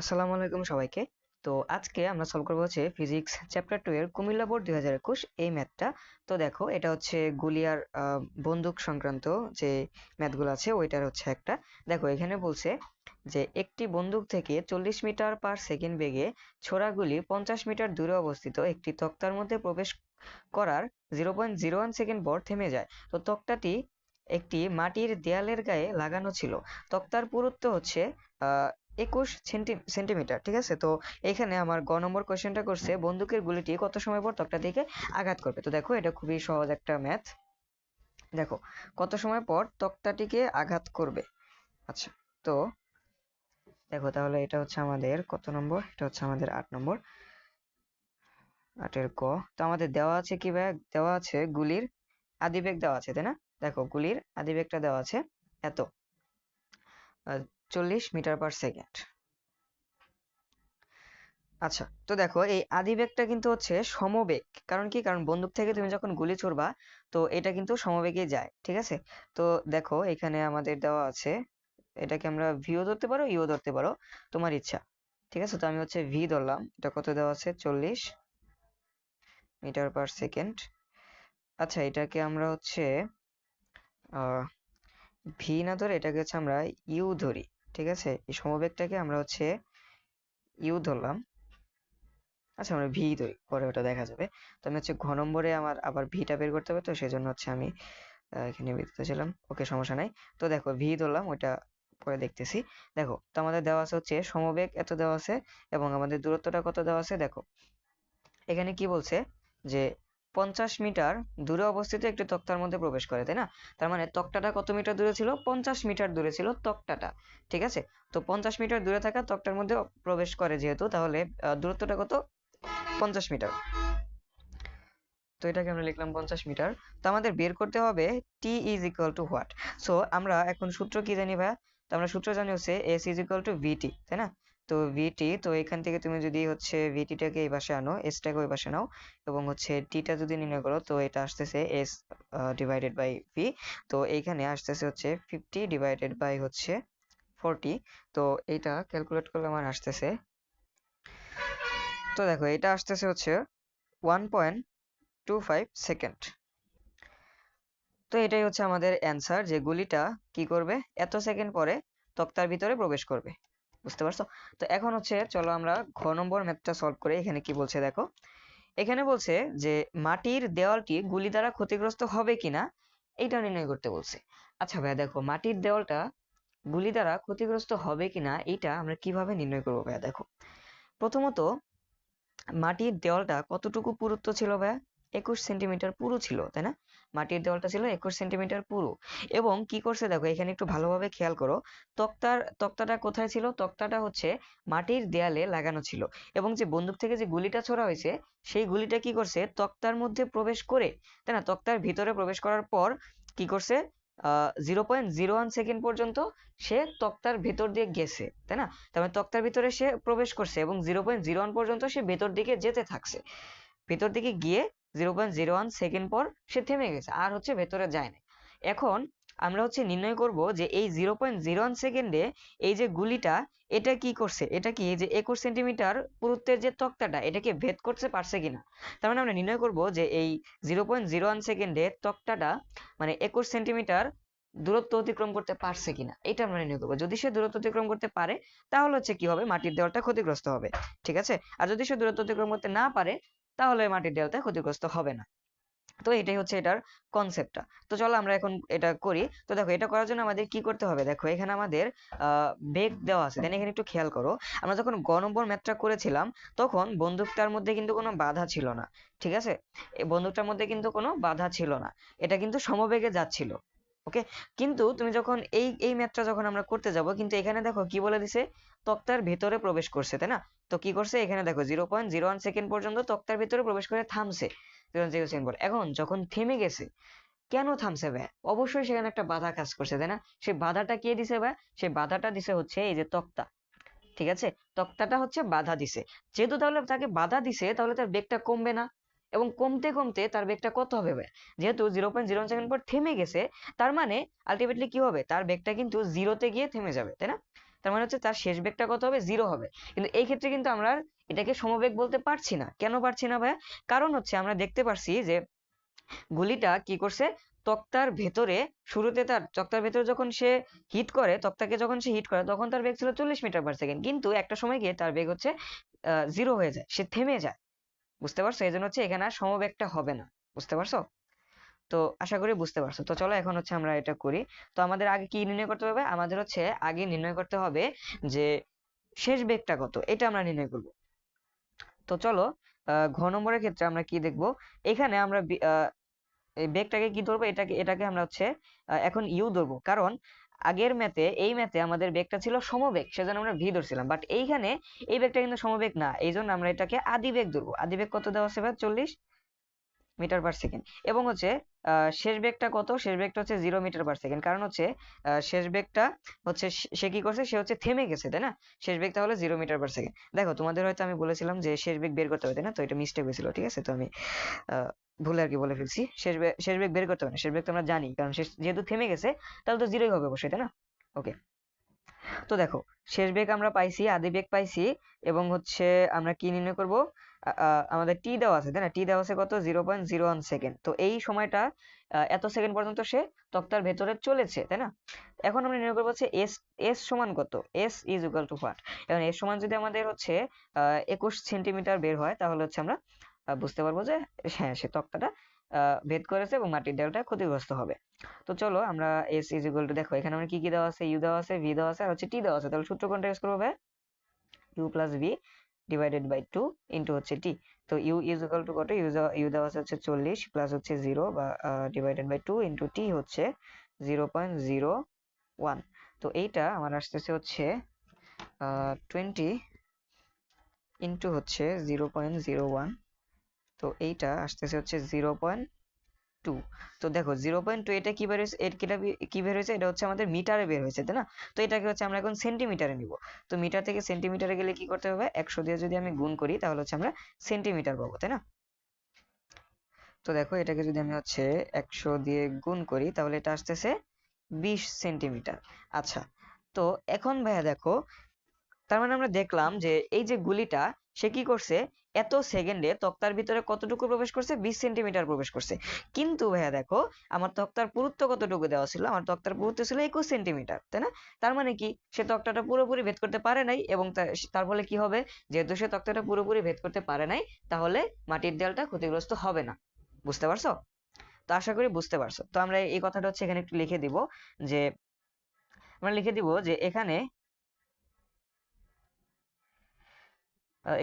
আসসালামু আলাইকুম সবাইকে। তো আজকে আমরা সলভ করবো হচ্ছে ফিজিক্স চ্যাপ্টার 2 এর কুমিল্লা বোর্ড 2021 এই ম্যাথটা। তো দেখো এটা হচ্ছে গুলিয়ার বন্দুক সংক্রান্ত যে ম্যাথগুলো আছে ওইটার হচ্ছে একটা। দেখো এখানে বলছে যে একটি বন্দুক থেকে 40 মিটার পার সেকেন্ড বেগে ছোড়া গুলি 50 মিটার দূরে অবস্থিত একটি তক্তার মধ্যে প্রবেশ করার 0.01 সেকেন্ড পর থেমে যায়। তো তক্তাটি একটি মাটির দেয়ালের গায়ে লাগানো ছিল। তক্তার পুরুত্ব হচ্ছে 21 সেন্টিমিটার। ঠিক আছে, তো এখানে আমার গ নম্বর কোয়েশ্চেনটা করছে বন্দুকের গুলিটি কত সময় পর তক্তা থেকে আঘাত করবে। তো দেখো এটা খুবই সহজ একটা ম্যাথ। দেখো কত সময় পর তক্তাটিকে আঘাত করবে। আচ্ছা, তো দেখো তাহলে এটা হচ্ছে আমাদের কত নম্বর, এটা হচ্ছে আমাদের 8 নম্বর, 8-এর ক। তো আমাদের দেওয়া আছে কি ভাই, দেওয়া আছে গুলির আদিবেগ দেওয়া আছে, তাই না? দেখো গুলির আদিবেগটা দেওয়া আছে এত 40 মিটার পার সেকেন্ড। আচ্ছা, তো দেখো এই আদিবেগটা কিন্তু হচ্ছে সমবেগ। কারণ কি, কারণ বন্দুক থেকে তুমি যখন গুলি ছুড়বা তো এটা কিন্তু সমবেগে যায়। ঠিক আছে, তো দেখো এখানে আমাদের দেওয়া আছে, এটাকে আমরা ভিও ধরতে পারো, ইও ধরতে পারো, তোমার ইচ্ছা। ঠিক আছে, তো আমি হচ্ছে ভি ধরলাম। এটা কত দেওয়া আছে, 40 মিটার পার সেকেন্ড। আচ্ছা, এটাকে আমরা হচ্ছে আহ ভি না ধরে এটাকে হচ্ছে আমরা ইউ ধরি। ঠিক আছে, এই সমবেগটাকে আমরা হচ্ছে ইউ ধরলাম। আচ্ছা, আমরা ভি ধরি, পরে ওটা দেখা যাবে। তো আমি হচ্ছে ঘ নম্বরে আমার আবার ভিটা বের করতে হবে, তো সেই জন্য হচ্ছে আমি এখানে ভিতে ছিলাম। ওকে, সমস্যা নাই। তো দেখো ভি ধরলাম, ওইটা পরে দেখতেছি। দেখো তো আমাদের দেওয়া আছে হচ্ছে সমবেগ এত দেওয়া আছে এবং আমাদের দূরত্বটা কত দেওয়া আছে। দেখো এখানে কি বলছে যে 50 মিটার দূরে অবস্থিত একটি তক্তার মধ্যে প্রবেশ করে, তাই না? তার মানে তক্তাটা কত মিটার দূরে ছিল, 50 মিটার দূরে ছিল তক্তাটা। ঠিক আছে, তো 50 মিটার দূরে থাকা তক্তার মধ্যে প্রবেশ করে যেহেতু, তাহলে দূরত্বটা কত, 50 মিটার। তো এটাকে আমরা লিখলাম 50 মিটার। তো আমাদের বের করতে হবে T is equal to what. So আমরা এখন সূত্র কি জানি ভাইয়া? তো আমরা সূত্র জানি হচ্ছে এস ইজ ইকুয়াল টু ভিটি, তাই না? তো ভিটি, তো এখান থেকে তুমি যদি হচ্ছে ভিটিটাকে এই পাশে আনো, এসটাকে ওই পাশে নাও, এবং হচ্ছে টিটা যদি নির্ণয় করো তো এটা আসতেছে এস ডিভাইডেড বাই ভি। তো এইখানে আসতেছে হচ্ছে 50 ডিভাইডেড বাই হচ্ছে 40। তো এইটা ক্যালকুলেট করলে আমার আসতেছে, তো দেখো এটা আসতেছে হচ্ছে 1.25 সেকেন্ড। তো এটাই হচ্ছে আমাদের অ্যান্সার, যে গুলিটা কি করবে, এত সেকেন্ড পরে তক্তার ভিতরে প্রবেশ করবে। বুঝতে পারছো? তো এখন হচ্ছে চলো আমরা ঘ নম্বর ম্যাথটা সলভ করি। এখানে কি বলছে দেখো, এখানে বলছে যে মাটির দেওয়ালটি গুলি দ্বারা ক্ষতিগ্রস্ত হবে কিনা এইটা নির্ণয় করতে বলছে। আচ্ছা ভাইয়া, দেখো মাটির দেওয়ালটা গুলি দ্বারা ক্ষতিগ্রস্ত হবে কিনা এইটা আমরা কিভাবে নির্ণয় করবো ভাইয়া? দেখো প্রথমত মাটির দেওয়ালটা কতটুকু পুরুত্ব ছিল ভাইয়া? 21 সেন্টিমিটার পুরু ছিল, তাই না? মাটির দেওয়ালটা ছিল 21 সেন্টিমিটার পুরু। এবং কি করছে দেখো, এখানে একটু ভালোভাবে খেয়াল করো, তক্তাটা কোথায় ছিল, তক্তাটা হচ্ছে মাটির দেয়ালে লাগানো ছিল। এবং যে বন্দুক থেকে যে গুলিটা ছোড়া হয়েছে সেই গুলিটা কি করছে, তক্তার মধ্যে প্রবেশ করে, তাই না, তক্তার ভিতরে প্রবেশ করার পর কি করছে, 0.01 সেকেন্ড পর্যন্ত সে তক্তার ভেতর দিয়ে গেছে, তাই না? তার মানে তক্তার ভিতরে সে প্রবেশ করছে এবং 0.01 পর্যন্ত সে ভেতর দিকে যেতে থাকছে। ভেতর দিকে গিয়ে 0.01 সেকেন্ড পর সে থেমে গেছে, আর হচ্ছে ভেতরে যায় না। এখন আমরা হচ্ছে নির্ণয় করব যে এই 0.01 সেকেন্ডে এই যে গুলিটা, এটা কি করছে, এটা কি এই যে 21 সেন্টিমিটার পুরুত্বের যে তক্তাটা এটাকে ভেদ করতে পারছে কিনা। তার মানে আমরা নির্ণয় করব যে এই 0.01 সেকেন্ডে তক্তাটা মানে 21 সেন্টিমিটার দূরত্ব অতিক্রম করতে পারছে কিনা, এটা আমরা নির্ণয় করবো। যদি সে দূরত্ব অতিক্রম করতে পারে তাহলে হচ্ছে কি হবে, মাটির দেওয়ালটা ক্ষতিগ্রস্ত হবে। ঠিক আছে, আর যদি সে দূরত্ব অতিক্রম করতে না পারে তাহলে মাটির দেওয়ালটা ক্ষতিগ্রস্ত হবে না। তো এটাই হচ্ছে এটার কনসেপ্টটা। তো চলো আমরা এখন এটা করি। তো দেখো এটা করার জন্য আমাদের কি করতে হবে, দেখো এখানে আমাদের বেগ দেওয়া আছে, তাই না? এখানে একটু খেয়াল করো, আমরা যখন গ নম্বর ম্যাথটা করেছিলাম তখন বন্দুকটার মধ্যে কিন্তু কোনো বাধা ছিল না। ঠিক আছে, এই বন্দুকটার মধ্যে কিন্তু কোনো বাধা ছিল না, এটা কিন্তু সমবেগে যাচ্ছিল। ওকে, কিন্তু তুমি যখন এই এই ম্যাথটা যখন আমরা করতে যাব, কিন্তু এখানে দেখো কি বলে দিছে, তক্তার ভেতরে প্রবেশ করছে, তাই না? তো কি করছে এখানে দেখো 0.01 সেকেন্ড পর্যন্ত তক্তার ভেতরে প্রবেশ করে থামছে। 0.0 সেকেন্ড পর এখন যখন থেমে গেছে, কেন থামছে ভাই? অবশ্যই সেখানে একটা বাধা কাজ করছে, তাই না? সেই বাধাটা কে দিছে ভাই? সেই বাধাটা দিছে হচ্ছে এই যে তক্তা। ঠিক আছে, তক্তাটা হচ্ছে বাধা দিছে। যেহেতু তাহলে তাকে বাধা দিছে তাহলে তার বেগটা কমবে না, এবং কমতে কমতে তার বেগটা কত হবে ভাই? যেহেতু 0.01 সেকেন্ড পর থেমে গেছে, তার মানে আলটিমেটলি কি হবে, তার বেগটা কিন্তু জিরোতে গিয়ে থেমে যাবে, তাই না? তার মানে হচ্ছে তার শেষ বেগটা কত হবে, 0 হবে। কিন্তু এই ক্ষেত্রে কিন্তু আমরা আর এটাকে সমবেগ বলতে পারছি না। কেন পারছি না ভাইয়া? কারণ হচ্ছে আমরা দেখতে পারছি যে গুলিটা কি করছে, তক্তার ভেতরে, শুরুতে তার তক্তার ভেতরে যখন সে হিট করে, তক্তাকে যখন সে হিট করে তখন তার বেগ ছিল 40 মিটার/সেকেন্ড, কিন্তু একটা সময় গিয়ে তার বেগ হচ্ছে 0 হয়ে যায়, সে থেমে যায়। বুঝতে পারছো? এই জন্য হচ্ছে এখানে আর সমবেগটা হবে না। বুঝতে পারছো? তো আশা করি বুঝতে পারছো। তো চলো এখন হচ্ছে আমরা এটা করি। তো আমাদের আগে কি নির্ণয় করতে হবে? আমাদের হচ্ছে আগে নির্ণয় করতে হবে যে শেষ বেগটা কত, এটা আমরা নির্ণয় করব। তো চলো ঘ নম্বরের ক্ষেত্রে আমরা কি দেখব, এখানে আমরা এই বেগটাকে কি ধরবো, এটাকে এটাকে আমরা হচ্ছে এখন ইউ ধরবো, কারণ আগের ম্যাথে, এই ম্যাথে আমাদের বেগটা ছিল সমবেগ, সেজন্য আমরা ভি ধরছিলাম। বাট এইখানে এই বেগটা কিন্তু সমবেগ না, এই জন্য আমরা এটাকে আদি বেগ ধরবো। আদি বেগ কত দেওয়া আছে ভাই? 40 মিটার/সেকেন্ড। এবং হচ্ছে শেষ বেগটা কত? শেষ বেগটা হচ্ছে 0 মিটার/সেকেন্ড, কারণ হচ্ছে শেষ বেগটা হচ্ছে সে কি করছে, সে হচ্ছে থেমে গেছে, তাই না? শেষ বেগটা হলো 0 মিটার/সেকেন্ড। দেখো তোমাদের হয়তো আমি বলেছিলাম যে শেষ বেগ বের করতে হবে, তাই না? তো এটা মিস্টেক হয়েছিল, ঠিক আছে? তো আমি ভুলে আর কি বলে ফেলছি। শেষ বেগ বের করতে হবে না, শেষ বেগ তো আমরা জানি, কারণ শেষ যেহেতু থেমে গেছে তাহলে তো 0ই হবে অবশ্যই, তাই না? ওকে। তো দেখো শেষ বেগ আমরা পাইছি, আদি বেগ পাইছি, এবং হচ্ছে আমরা কি নির্ণয় করব, আমাদের টি দেওয়া আছে, তাই না? টি দেওয়া আছে কত? 0.01 সেকেন্ড। তো এই সময়টা এত সেকেন্ড পর্যন্ত সে তক্তার ভেতরে চলেছে, তাই না? এখন আমরা নির্ণয় করবো হচ্ছে এস, এস সমান কত, S is equal to what. এখন এস সমান যদি আমাদের হচ্ছে 21 সেন্টিমিটার বের হয়, তাহলে হচ্ছে আমরা বুঝতে পারবো যে হ্যাঁ, সে তক্তাটা ভেদ করেছে এবং মাটির দেয়ালটা ক্ষতিগ্রস্ত হবে। তো চলো আমরা এস ইজ ইকুয়াল টু, দেখো এখানে আমরা কি কি দেওয়া আছে, ইউ দেওয়া আছে, ভি দেওয়া আছে, আর হচ্ছে টি দেওয়া আছে। তাহলে সূত্র কোনটা ইউজ করবো ভাই? U plus v divided by 2 into হচ্ছে টি। তো ইউ ইজ ইকুয়াল টু কত? ইউ দেওয়া আছে হচ্ছে 40 প্লাস হচ্ছে 0 বা ডিভাইডেড বাই 2 ইন্টু টি হচ্ছে 0.01। তো এইটা আমার আসতেছে হচ্ছে 20 ইন্টু হচ্ছে 0.01। তো এইটা আসতেছে হচ্ছে 0.2। তো দেখো 0.2 এটা কি বের হয়েছে, এটা কি বের হয়েছে, এটা হচ্ছে আমাদের মিটারে বের হয়েছে, তাই না? তো এটাকে হচ্ছে আমরা এখন সেন্টিমিটারে নিব। তো মিটার থেকে সেন্টিমিটারে গেলে কি করতে হবে, 100 দিয়ে যদি আমি গুণ করি তাহলে হচ্ছে আমরা সেন্টিমিটার পাবো, তাই না? তো দেখো এটাকে যদি আমি হচ্ছে 100 দিয়ে গুণ করি তাহলে এটা আসতেছে 20 সেন্টিমিটার। আচ্ছা, তো এখন ভাইয়া দেখো, তার মানে আমরা দেখলাম যে এই যে গুলিটা, সে কি করছে, এত সেকেন্ডে তক্তার ভিতরে কতটুকু প্রবেশ করছে, 20 সেন্টিমিটার প্রবেশ করছে। কিন্তু ভাইয়া দেখো, আমার তক্তার পুরুত্ব কতটুকু দেওয়া ছিল, আমার তক্তার পুরুত্ব ছিল 21 সেন্টিমিটার, তাই না? তার মানে কি, সে তক্তাটা পুরোপুরি ভেদ করতে পারে নাই, এবং তার ফলে কি হবে, যেহেতু সে তক্তাটা পুরোপুরি ভেদ করতে পারে নাই, তাহলে মাটির দেয়ালটা ক্ষতিগ্রস্ত হবে না। বুঝতে পারছো? তো আশা করি বুঝতে পারছো। তো আমরা এই কথাটা হচ্ছে এখানে একটু লিখে দিব, যে আমরা লিখে দিব যে এখানে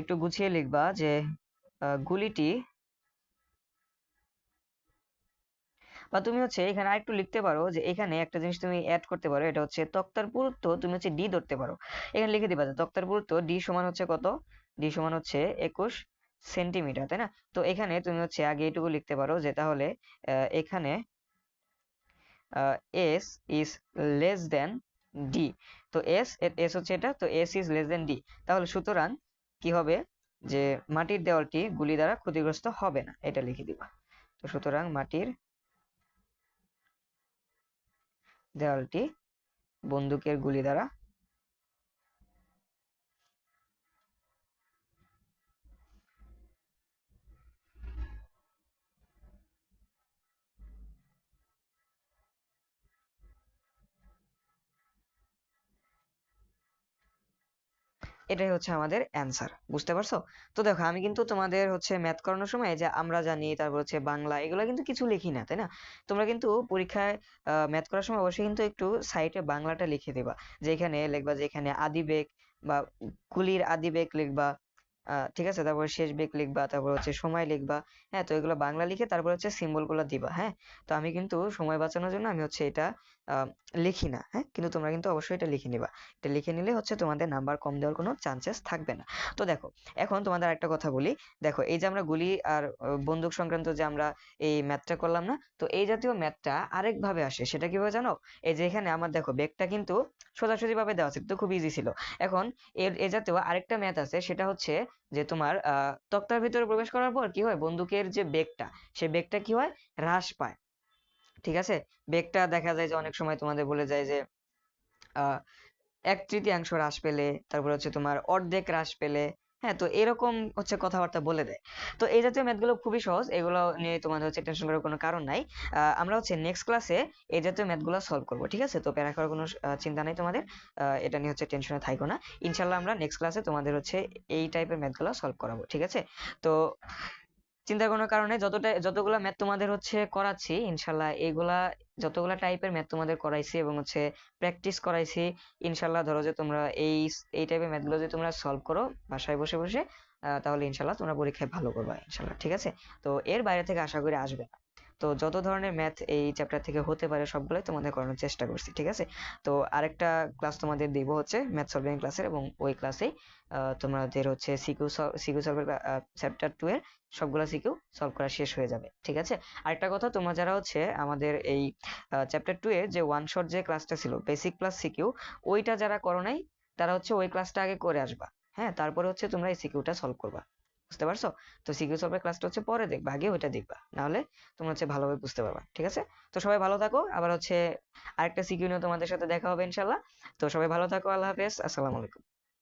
একটু গুছিয়ে লিখবা যে গুলিটি, বা তুমি হচ্ছে এখানে আরেকটু লিখতে পারো যে এখানে একটা জিনিস তুমি অ্যাড করতে পারো, এটা হচ্ছে তক্তার পুরুত্ব তুমি হচ্ছে ডি ধরতে পারো। এখানে লিখে দিবা যে তক্তার পুরুত্ব ডি সমান হচ্ছে কত, ডি সমান হচ্ছে 21 সেন্টিমিটার, তাই না? তো এখানে তুমি হচ্ছে আগে এইটুকু লিখতে পারো যে তাহলে এখানে S is less than D. তো এস হচ্ছে এটা, তো S is less than D. তাহলে সুতরাং কি হবে, যে মাটির দেওয়ালটি গুলি দ্বারা ক্ষতিগ্রস্ত হবে না, এটা লিখে দিবা। তো সুতরাং মাটির দেওয়ালটি বন্দুকের গুলি দ্বারা এটাই হচ্ছে আমাদের অ্যান্সার। বুঝতে পারছো? তো দেখো আমি কিন্তু তোমাদের হচ্ছে ম্যাথ করানোর সময় যে আমরা জানি, তারপর হচ্ছে বাংলা, এগুলো কিন্তু কিছু লিখি না, তাই না? তোমরা কিন্তু পরীক্ষায় ম্যাথ করার সময় অবশ্যই কিন্তু একটু সাইডে বাংলাটা লিখে দিবা, যে এখানে লিখবা যে এখানে আদি বেগ বা কুলির আদি বেগ লিখবা, ঠিক আছে? তারপর শেষ বেগ লিখবা, তারপর হচ্ছে সময় লিখবা। হ্যাঁ, তো এগুলো বাংলা লিখে তারপর হচ্ছে সিম্বল গুলো দিবা। হ্যাঁ, তো আমি কিন্তু সময় বাঁচানোর জন্য আমি হচ্ছে এটা লিখি না। হ্যাঁ, কিন্তু তোমরা কিন্তু অবশ্যই এটা লিখে নিবা। এটা লিখে নিলে হচ্ছে তোমাদের নাম্বার কম দেওয়ার কোনো চান্সেস থাকবে না। তো দেখো এখন তোমাদের একটা কথা বলি, দেখো এই যে আমরা গুলি আর বন্দুক সংক্রান্ত যে আমরা এই ম্যাথটা করলাম না, তো এই জাতীয় ম্যাথটা আরেক ভাবে আসে, সেটা কিভাবে জানো? এই যে এখানে আমার দেখো বেগটা কিন্তু সোজাসুজি ভাবে দেওয়া আছে, তো খুব ইজি ছিল। এখন এ জাতীয় আরেকটা ম্যাথ আছে, সেটা হচ্ছে যে তোমার তক্তার ভিতরে প্রবেশ করার পর কি হয়, বন্দুকের যে বেগটা, সে বেগটা কি হয়, হ্রাস পায়। ঠিক আছে? বেগটা দেখা যায় যে অনেক সময় তোমাদের বলে যায় যে 1/3 হ্রাস পেলে, তারপর হচ্ছে তোমার অর্ধেক হ্রাস পেলে, হ্যাঁ, তো এরকম হচ্ছে কথাবার্তা বলে দেয়। তো এই জাতীয় ম্যাথ গুলো খুবই সহজ, এগুলো নিয়ে তোমাদের হচ্ছে টেনশন করার কোনো কারণ নাই। আমরা হচ্ছে নেক্সট ক্লাসে এই জাতীয় ম্যাথ গুলো সলভ করবো, ঠিক আছে? তো প্যারা করার কোনো চিন্তা নাই তোমাদের, এটা নিয়ে হচ্ছে টেনশনে থাইকো না। ইনশাল্লাহ আমরা নেক্সট ক্লাসে তোমাদের হচ্ছে এই টাইপের ম্যাথ গুলো সলভ করাবো, ঠিক আছে? তো চিন্তার কোনো কারণে যতগুলা ম্যাথ তোমাদের হচ্ছে করাচ্ছি ইনশাল্লাহ, এইগুলা যতগুলা টাইপের ম্যাথ তোমাদের করাইছি এবং হচ্ছে প্র্যাকটিস করাইছি, ইনশাল্লাহ ধরো যে তোমরা এই টাইপের ম্যাথ গুলো যদি তোমরা সলভ করো বাসায় বসে বসে, তাহলে ইনশাল্লাহ তোমরা পরীক্ষায় ভালো করবা ইনশাল্লাহ, ঠিক আছে? তো এর বাইরে থেকে আশা করি আসবে না। তো যত ধরনের ম্যাথ এই চ্যাপ্টার থেকে হতে পারে সবগুলোই তোমাদের করানোর চেষ্টা করছি, ঠিক আছে? তো আরেকটা ক্লাস তোমাদের দিব হচ্ছে ম্যাথ সলভিং ক্লাসের, এবং ওই ক্লাসেই তোমাদের হচ্ছে সিকিউ সলভের চ্যাপ্টার 2 এর সবগুলা সিকিউ সলভ করা শেষ হয়ে যাবে, ঠিক আছে? আরেকটা কথা, তোমরা যারা হচ্ছে আমাদের এই চ্যাপ্টার 2 এর যে ওয়ান শট যে ক্লাসটা ছিল বেসিক প্লাস সিকিউ, ওইটা যারা করো নাই তারা হচ্ছে ওই ক্লাসটা আগে করে আসবা। হ্যাঁ, তারপরে হচ্ছে তোমরা এই সিকিউটা সলভ করবা, বুঝতে পারছো? তো সিকিউ সলভের ক্লাসটা হচ্ছে পরে দেখবা, আগে ওইটা দেখবা, নাহলে তোমরা হচ্ছে ভালোভাবে বুঝতে পারবা, ঠিক আছে? তো সবাই ভালো থাকো, আবার হচ্ছে আরেকটা সিকিউ নিয়ে তোমাদের সাথে দেখা হবে ইনশাল্লাহ। তো সবাই ভালো থাকো, আল্লাহ হাফেজ, আসসালামু আলাইকুম।